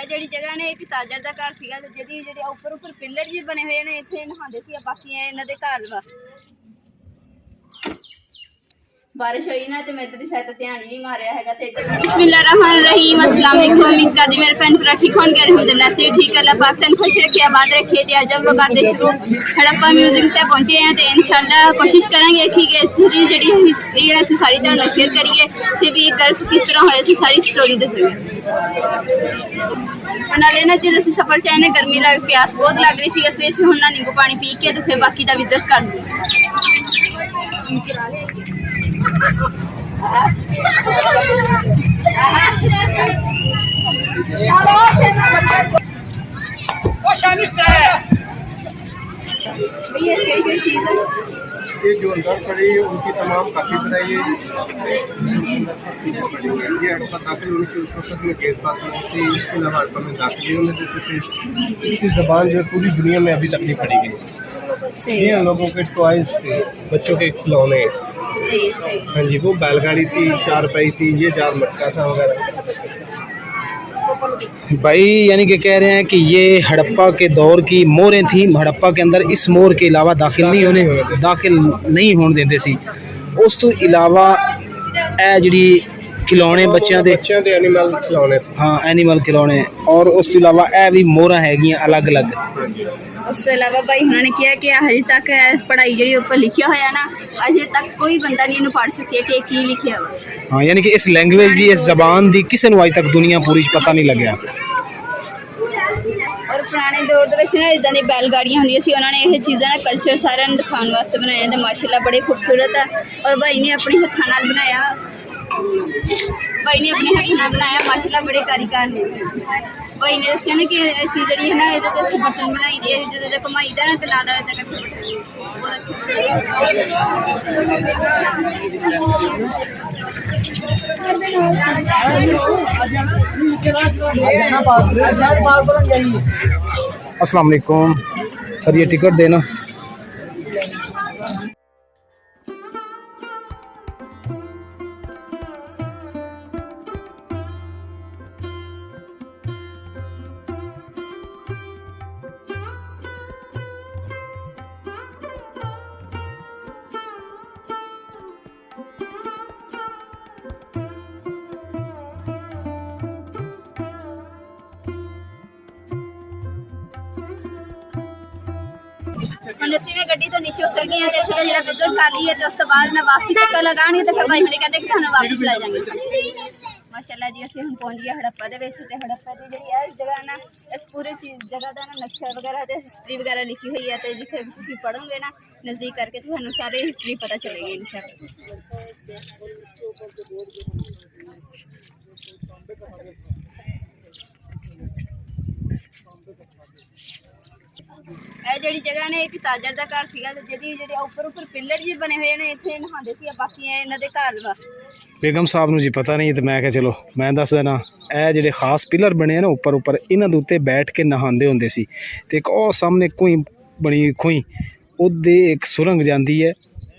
ਜਿਹੜੀ ਜਗ੍ਹਾ ਨੇ ਇੱਕ ਤਾਜਰ ਦਾ ਘਰ ਸੀਗਾ ਤੇ ਜਿਹਦੀ ਜਿਹੜੇ ਉੱਪਰ ਪਿੱਲਰ ਜੀ ਬਣੇ ਹੋਏ ਨੇ ਇੱਥੇ ਨਹਾਉਂਦੇ ਸੀ। ਬਾਕੀ ਇਹਨਾਂ ਦੇ ਘਰ ਵਾ बारिश हुई ना तो मैं इधर शायद ध्यान ही नहीं मारिया है ते बिस्मिल्लाहिर्रहमानिर्रहीम अस्सलाम वालेकुम। उम्मीद करदी मेरे भैन भरा ठीक होंगे अल्हम्दुलिल्लाह से ठीक है। अल्लाह पाक तन खुश रखे आबाद रखे ते अज हम लोग करदे शुरू हड़प्पा म्यूजिक ते पहुंचे हैं ते इंशाल्लाह कोशिश करेंगे कि इत्थों दी जेहड़ी हिस्ट्री है असीं सारी तुहाडे नाल शेयर करिए ते भी गर्क किस तरह होया सी सारी स्टोरी दस्सिए। नाले ना जब असीं सफर च आए गर्मी लग प्यास बहुत लग रही सी इसलिए असीं हुण ना नींबू पानी पी के ते फिर बाकी दा विजिट कर दी। ये जो अंदर पड़ी है उनकी तमाम काफी बताइए। ये हड़प्पा दाखिल होने की उस वक्त में गेट पास थी। इसके अलावा हड़प्पा में दाखिल होने देते थे। इसकी ज़बान जो पूरी दुनिया में अभी तक नहीं पड़ी गई। ये हम लोगों के टॉयज थे, बच्चों के खिलौने। हाँ जी, वो बैलगाड़ी थी, चारपाई थी, ये जाल मटका था वगैरह। भाई यानी कि कह रहे हैं कि ये हड़प्पा के दौर की मोरें थी। हड़प्पा के अंदर इस मोर के अलावा दाखिल नहीं होने देते सी। उस तो इलावा ए जिहड़ी खिलौने बच्चों के एनिमल खिलौने, हाँ एनिमल खिलौने, और उस तो इलावा ए भी मोहरा हैगियां अलग अलग। उस तो इलावा भाई उन्होंने कहा कि अजे तक पढ़ाई जी उपर लिखा होया ना अजे तक कोई बंदा नहीं इन्हू पढ़ सके कि की लिखा वा। हाँ यानी कि इस लैंग्वेज की इस जबान की किसी को अज तक दुनिया पूरी पता नहीं लग्या। और पुराने दौर के ना इदा दी बैलगाड़ियां होंदियां सी उन्होंने यह चीज़ां ना कल्चर सारे दिखाने वास्ते बनाया तो माशाअल्लाह बड़े खूबसूरत है। और भाई ने अपने हत्थों नाल बनाया माशाअल्लाह बड़े कारीगर ने। भाई ने दसिया ना कि चीज़ जी है ना ये बर्तन बनाई दी जो घुमाई दा ना तो लाल अस्सलाम वालेकुम सर, ये टिकट देना। ਅਸੀਂ ਨੇ ਗੱਡੀ ਤੋਂ ਨੀਚੇ ਉਤਰ ਗਏ ਤੇ ਇੱਥੇ ਦਾ ਜਿਹੜਾ ਵਿਜ਼ਿਟ ਕਰ ਲਈਏ ਤੇ ਉਸ ਤੋਂ ਬਾਅਦ ਨਾ ਵਾਪਸੀ ਚੱਕਰ ਲਗਾਉਣੀ ਤੇ ਫਿਰ ਭਾਈ ਹੁਣੇ ਕਹਿੰਦੇ ਕਿ ਤੁਹਾਨੂੰ ਵਾਪਸ ਲੈ ਜਾਵਾਂਗੇ। ਮਾਸ਼ਾਅੱਲਾ ਜੀ ਅਸੀਂ ਹੁਣ ਪਹੁੰਚ ਗਏ ਹੜੱਪਾ ਦੇ ਵਿੱਚ ਤੇ ਹੜੱਪਾ ਦੀ ਜਿਹੜੀ ਇਹ ਜਗ੍ਹਾ ਨਾ ਇਸ ਪੂਰੀ ਚੀਜ਼ ਜਗ੍ਹਾ ਦਾ ਨਾ ਨਕਸ਼ਾ ਵਗੈਰਾ ਤੇ ਹਿਸਟਰੀ ਵਗੈਰਾ ਲਿਖੀ ਹੋਈ ਹੈ ਤੇ ਜਿੱਥੇ ਤੁਸੀਂ ਪੜ੍ਹੋਗੇ ਨਾ ਨਜ਼ਦੀਕ ਕਰਕੇ ਤੁਹਾਨੂੰ ਸਾਰੀ ਹਿਸਟਰੀ ਪਤਾ ਚੱਲੇਗੀ ਇਨਸ਼ਾਅੱਲਾ। ਜਿਹੜੀ जगह ने एक ताजर का घर सीगा ਜਿਹਦੀ ਜਿਹੜੇ ਉੱਪਰ ਪਿੱਲਰ ਜੀ ਬਣੇ ਹੋਏ ਨੇ ਇੱਥੇ ਨਹਾਉਂਦੇ ਸੀ। ਬਾਕੀ ਇਹਨਾਂ ਦੇ ਘਰ ਵਾ। बेगम साहब नूं जी पता नहीं तो मैं क्या चलो मैं दस देना। ए जिहड़े खास पिलर बने ना उपर इन्हां दे उत्ते बैठ के नहांदे हुंदे सी ते एक और सामने खूही बनी खूही उहदे एक सुरंग जांदी है,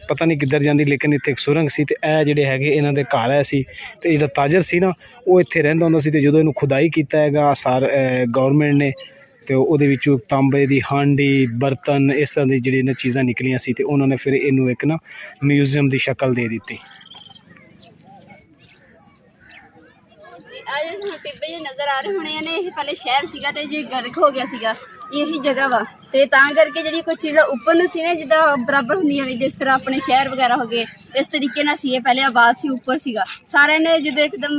पता नहीं किधर जाती लेकिन इत्थे एक सुरंग सी ते ए जिहड़े हैगे इन्हां दे घर है सी ते जिहड़ा ताजर सी ना वो इत्थे रहिंदा हुंदा सी ते जदों इहनूं खुदाई कीता हैगा सार गौरमेंट ने तो ਉਹਦੇ ਵਿੱਚੋਂ ਤਾਂਬੇ ਦੀ ਹਾਂਡੀ बर्तन इस तरह की ਜਿਹੜੀ चीज़ां निकलियां सी ते उन्होंने फिर इनू एक ना म्यूजियम की शक्ल दे दी। टिब्बे जो नज़र आ रहे होने ने ये पहले शहर सीगा ते जे गर्क हो गया सीगा यही जगह वा ते तां करके जी कोई चीज़ां उपर सी ना जिदा बराबर होंदियां जिस तरह अपने शहर वगैरह हो गए इस तरीके ना सी पहले आबाद सी उपर सीगा सारे ने जो एकदम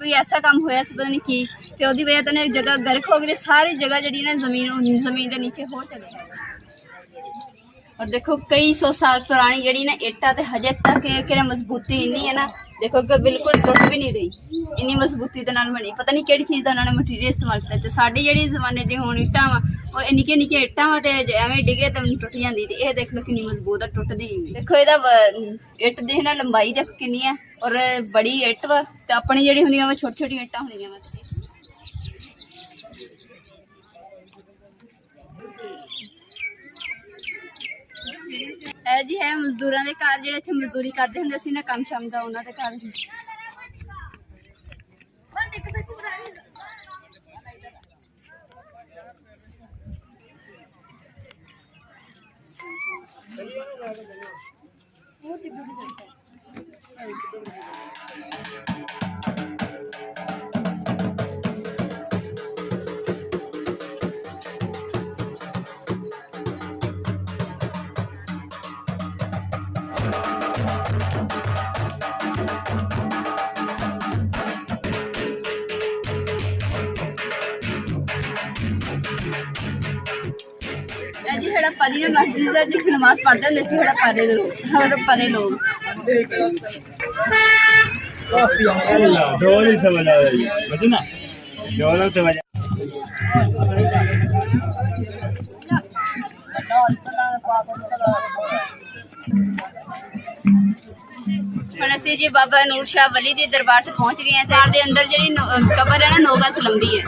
कोई ऐसा काम होया सी पता नहीं की ते ओदी वजह तो जगह गर्क हो गई सारी जगह जी ना जमीन के नीचे हो चले। और देखो कई सौ साल पुरानी जी ना इट्टा तो हजे तक मजबूती इन्नी है ना देखो कि बिल्कुल टुट भी नहीं रही इन्नी मजबूती के नाल बनी। पता नहीं किहड़ी चीज़ का उन्होंने मटीरियल इस्तेमाल किया। साड़ी जी जमाने दी हुण इट्टां वा वो निक्के निक्के इट्टां वा ते एवें डिगे तो टुट जाती ते ये देख लो कितनी मजबूत है टुटदी देखो इहदा इट्ट दी ना लंबाई देखो कितनी है और बड़ी इट्ट वा ते अपनी जिहड़ी हुंदियां वा छोटी छोटी इट्टां हुंदियां वा। जी है मजदूरों के घर जो इतने मजदूरी करते होंगे सी ना काम शाम का उन्होंने घर ਜੀ ਹੜੱਪਾ ਦੀ ਮਸਜਿਦ ਦਾ ਜਿੱਥੇ ਨਮਾਜ਼ ਪੜ੍ਹਦੇ ਹੁੰਦੇ ਸੀ ਹੜੱਪਾ ਦੇ ਲੋਕ। डोल ही समझ आ रही है मुझे ना डोल समझ ਹੁਣ ਅਸੀਂ ਜੀ ਬਾਬਾ ਨੂਰ ਸ਼ਾਹ ਵਲੀ ਦੇ ਦਰਬਾਰ ਤੇ ਪਹੁੰਚ ਗਏ ਹਾਂ ਤੇ ਦੇ ਅੰਦਰ ਜਿਹੜੀ ਕਬਰ ਹੈ ਨਾ 9 ਗਜ਼ ਲੰਬੀ ਹੈ।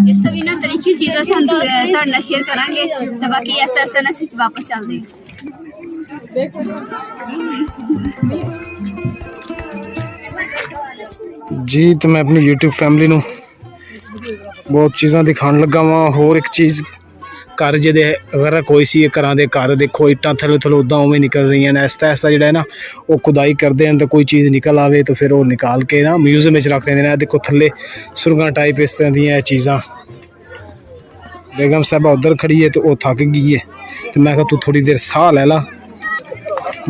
ਇਸ ਤੋਂ ਵੀ ਨਾ ਤਰੀਕੀ ਚੀਜ਼ਾਂ ਤੁਹਾਨੂੰ ਤੁਹਾਡੇ ਨਾਲ ਸ਼ੇਅਰ ਕਰਾਂਗੇ ਤੇ ਬਾਕੀ ਐਸਐਸਐਨ ਅਸੀਂ ਵਾਪਸ ਚੱਲਦੇ ਹਾਂ। जी तो मैं अपनी यूट्यूब फैमिली ਨੂੰ ਬਹੁਤ ਚੀਜ਼ਾਂ ਦਿਖਾਉਣ ਲੱਗਾ ਵਾਂ। ਹੋਰ ਇੱਕ ਚੀਜ਼ ਘਰ ਜਿਹਦੇ ਵਗੈਰਾ ਕੋਈ ਸੀ ਘਰਾਂ ਦੇ ਘਰ ਦੇਖੋ ਇੱਟਾਂ ਥੱਲੇ ਥੱਲੇ ਉੱਦਾਂ ਉਵੇਂ ਨਿਕਲ ਰਹੀਆਂ ਨੇ। ਐਸਤਾ ਐਸਤਾ ਜਿਹੜਾ ਹੈ ਨਾ ਉਹ ਖੁਦਾਈ ਕਰਦੇ ਹਨ ਤਾਂ ਕੋਈ ਚੀਜ਼ ਨਿਕਲ ਆਵੇ ਤਾਂ ਫਿਰ ਉਹ ਨਿਕਾਲ ਕੇ ਨਾ ਮਿਊਜ਼ੀਅਮ ਵਿੱਚ ਰੱਖ ਦਿੰਦੇ ਨੇ। ਦੇਖੋ ਥੱਲੇ ਸੁਰੰਗਾਂ ਟਾਈਪ ਇਸ ਤਰ੍ਹਾਂ ਦੀਆਂ ਇਹ ਚੀਜ਼ਾਂ। बेगम साहबा उधर खड़ी है तो वो थक गई है तो मैं कहा तू थोड़ी देर साह लै ला।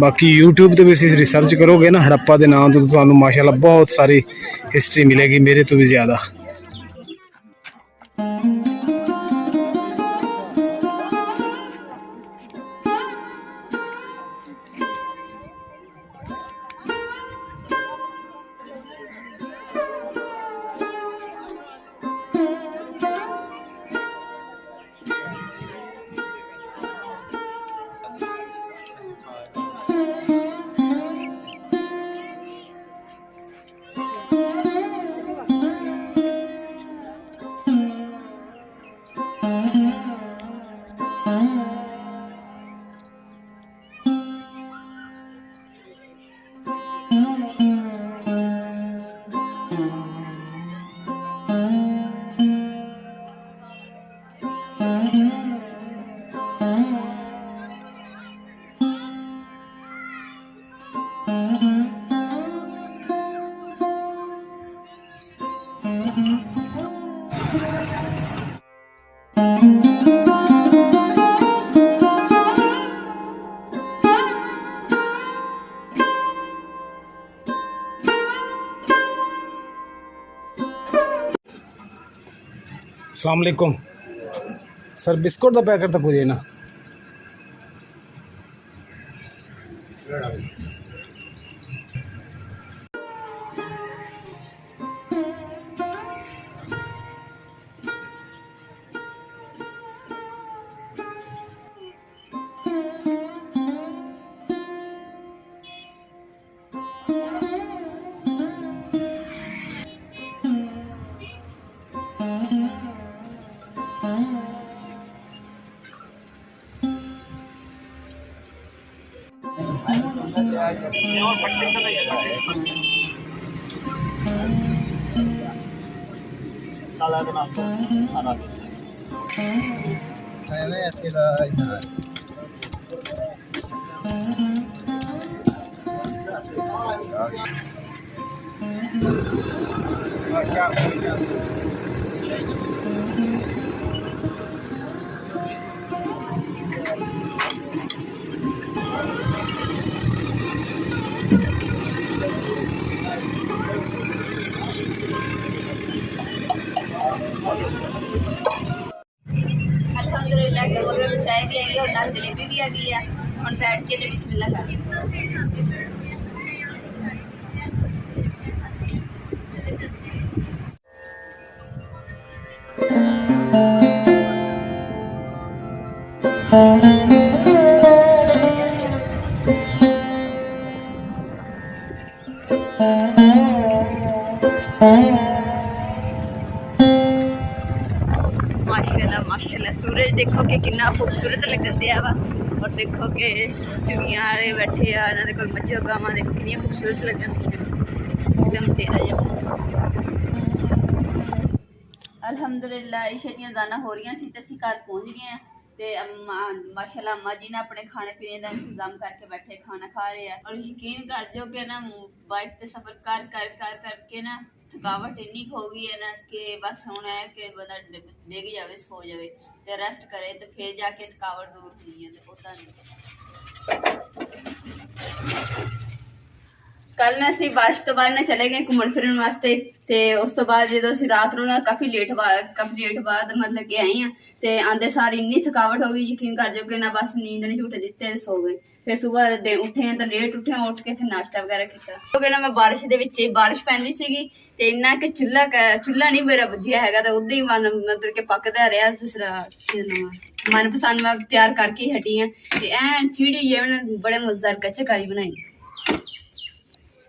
बाकी यूट्यूब पर भी रिसर्च करोगे ना हड़प्पा के नाम तो तुम्हें माशाल्लाह बहुत सारी हिस्ट्री मिलेगी मेरे तो भी ज़्यादा। अस्सलाम वालेकुम सर, बिस्कुट का पैकेट तो कोई देना। अल्हम्दुलिल्लाह ਨਾਲ ਜਲੇਬੀ ਵੀ ਆ ਗਈ ਆ। ਹੁਣ ਬੈਠ ਕੇ ਤੇ ਬਿਸਮਿਲ੍ਲਾ ਕਰਦੇ माशाल्लाह माशाल्लाह सूरज देखो कि कितना खूबसूरत लगन दिया वा। और देखो कि चुगियां वाले बैठे आ, इन्हां दे कोल मੱਝਾਂ गावां देखो कितनी खूबसूरत लगन दी एकदम तेरा जब। अल्हम्दुलिल्लाह इशा दी अज़ानां हो रही सी ते असीं घर पहुंच गए हैं ते माशाल्लाह अम्मा जी ने अपने खाने पीने का इंतजाम करके बैठे खाना खा रहे हैं। और यकीन कर जो कि ना बाइक से सफ़र कर कर कर करके ना थकावट इन्नी हो गई है ना कि बस हुण है कि बंदा डिग जाए सो जाए तो रेस्ट करे तो फिर जाके थकावट दूर होनी है। तो उदा कल ना असीं बारिश तो बाद ना चले गए घूमन फिरन वास्ते ते उस तो बाद जो असीं रात नूं ना काफ़ी लेट बाद मतलब कि आई हाँ ते आंदे सार इन्नी थकावट हो गई यकीन कर जो कि ना बस नींद ने झूठे दिते ते सो गए। फिर सुबह उठे हैं तो लेट उठे हैं, उठ के फिर नाश्ता वगैरह किया क्योंकि ना मैं बारिश दे विच बारिश पैंदी सीगी ते इन्ना कि चुल्हा नहीं मेरा बुझिया हैगा तो उदा ही मन मतलब कि पकदा रहा। दूसरा मनपसंद मैं तैयार करके ही हटी हाँ ते ऐन चीड़ी जे बड़े मजेदार कच्चकारी बनाई।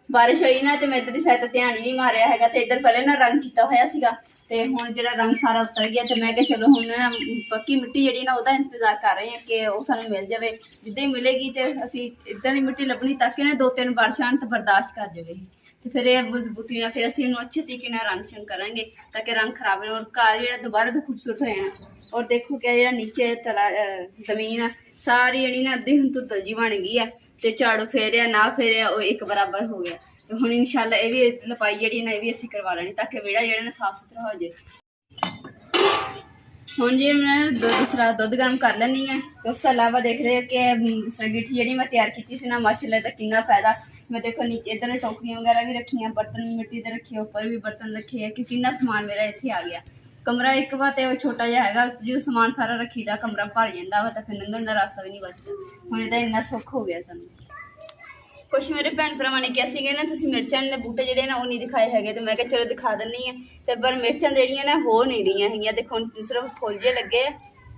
बारिश हुई ना तो मैं इधर साइड तो ध्यान ही नहीं मारिया है तो इधर पहले ना रंग किया होया सीगा ते हुण जिहड़ा रंग सारा उतर गया तो मैं कहा चलो हुण पक्की मिट्टी जिहड़ी ना उहदा इंतजार कर रहे हैं कि वो सानूं मिल जाए। जिद्दां ही मिलेगी तो असीं इदां दी मिट्टी लभनी ताकि ना 2-3 बारिशां तो बर्दाश्त कर जाए तो फिर ये मजबूती ना फिर असीं इहनूं अच्छे तरीके नाल रंग शंग करांगे ताकि रंग खराब हो और घर जिहड़ा दोबारा तो खूबसूरत हो जाना। और देखो क्या जिहड़ा नीचे तला जमीन आ सारी जिहड़ी ना अद्धी हुण धुंदल जी बन गई है ते झाड़ू फेरिया ना फेरिया वो एक बराबर हो गया। तो हुण इंशाअल्लाह ये भी लपाई जिहड़ी ना ये भी असीं करवा लैनी ताकि विहड़ा जिहड़ा ना साफ सुथरा हो जाए। हुण जी मैं दूसरा दुध गर्म कर लैनी है। उस अलावा देख रहे कि दूसरा गिट्ठी जिहड़ी मैं तैयार की सी ना माशाअल्लाह दा कितना फायदा। मैं देखो नीचे इधर टोकरियां वगैरह भी रखी हैं, बर्तन मिट्टी दे रखे, ऊपर भी बर्तन रखे हैं कि कितना समान मेरा इत्थे आ गया। कमरा एक बात है छोटा जिहा हैगा जो समान सारा रखीदा कमरा भर जाता वा तो फिर लंघण का रास्ता भी नहीं बचता। हुण इहदा इन्ना सुख हो गया सानूं। कुछ मेरे भैन भरावां ने कहा सीगे ना तुसीं मिर्चां दे बूटे जिहड़े ना वो नहीं दिखाए हैगे तो मैं कहा चलो दिखा दिंदी है तो पर मिर्चां जिहड़ियां ना हो नहीं रही हैगियां। देखो सिर्फ फुल जे लगे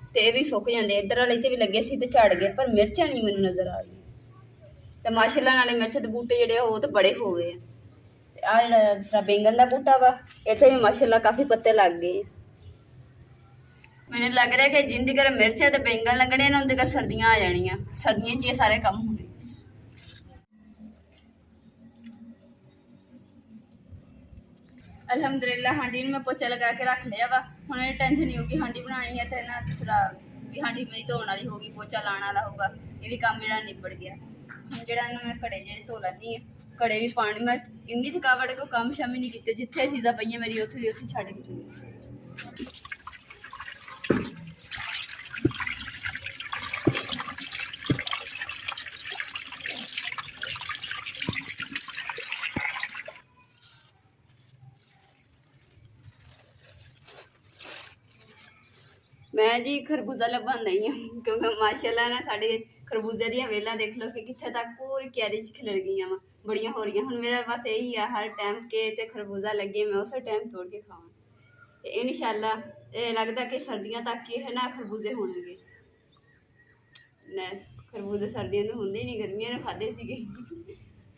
तो ये भी सुक जाते इधर वाले ते भी लगे सी ते झड़ गए पर मिर्चां नहीं मैनूं नज़र आ रही तो माशाअल्लाह नाले मिर्च दे बूटे जिहड़े वो तो बड़े हो गए। आ जिहड़ा दूसरा बैंगन का बूटा वा इत्थे भी माशाअल्लाह काफ़ी पत्ते लग गए। मैंने लग रहा है कि जिंदी घर मिर्च है तो बैंगन लगने ना उनके सर्दियाँ आ जानियां सर्दियों च ये सारे काम होने। अल्हम्दुलिल्लाह हांडी में पोचा लगा के रख लिया वा। हुण ये टेंशन नहीं होगी हांडी बनानी है तो ना दूसरा कि हांडी मेरी धोने वाली होगी पोचा लाने वाला होगा ये भी काम मेरा निबड़ गया। हुण जिहड़ा मैं घड़े जिहड़े धो लैनी है घड़े भी पानी मैं इन्नी थकावट को काम शाम नहीं कीते जिथे चीज़ां पईयां मेरी उत्थे दी उत्थे छड्ड दित्ती। मैं जी खरबूजा लभन नहीं हूँ क्योंकि माशाअल्लाह ना साढ़े खरबूजे दी वेला देख लो कि कितने तक पूरी क्यारी च खिलर गई वा बड़ियां हो रही। हुण मेरा बस यही है हर टाइम के ते खरबूजा लगे मैं उस टाइम तोड़ के खावां ते इंशाअल्लाह ये लगता कि सर्दियां तक ही है ना खरबूजे होणगे ना खरबूजे सर्दियों में होंदे नहीं गर्मियों में खाधे सीगे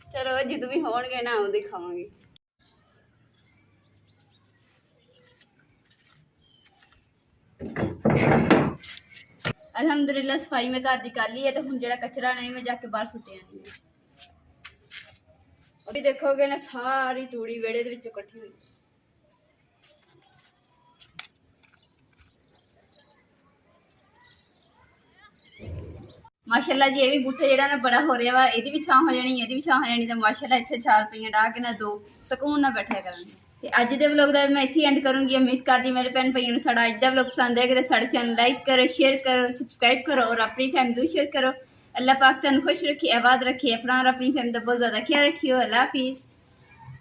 चलो जदों भी होणगे ना उदों ही खावांगे। अल्हम्दुलिल्लाह सफाई में घर की कर ली है तो हुण जिहड़ा कचरा नहीं मैं जाके बाहर सुट्टे आनी है। अभी देखोगे ना सारी तूड़ी वेड़े दे विच इकट्ठी हुई। माशाअल्लाह जी ये भी बूटे जिहड़ा ना बड़ा हो रहा वा इहदी भी छां हो जानी इहदी भी छां हो जानी तो माशाअल्लाह इत्थे 4 रुपये डाह के ना 2 सकून ना बैठा करांगे। ते अज दे व्लॉग दा मैं इत्थे एंड करूँगी। उम्मीद करदी मेरे भैन भाइयों नूं साडा अज दा व्लॉग पसंद आएगा तो साडे चैनल लाइक करो शेयर करो सबसक्राइब करो और अपनी फैमिली शेयर करो। अल्लाह पाक तुहानूं खुश रखे आबाद रखे अपना और अपनी फैमिली दा बहुत ज़्यादा ख्याल रखियो। अल्लाह हाफिज़।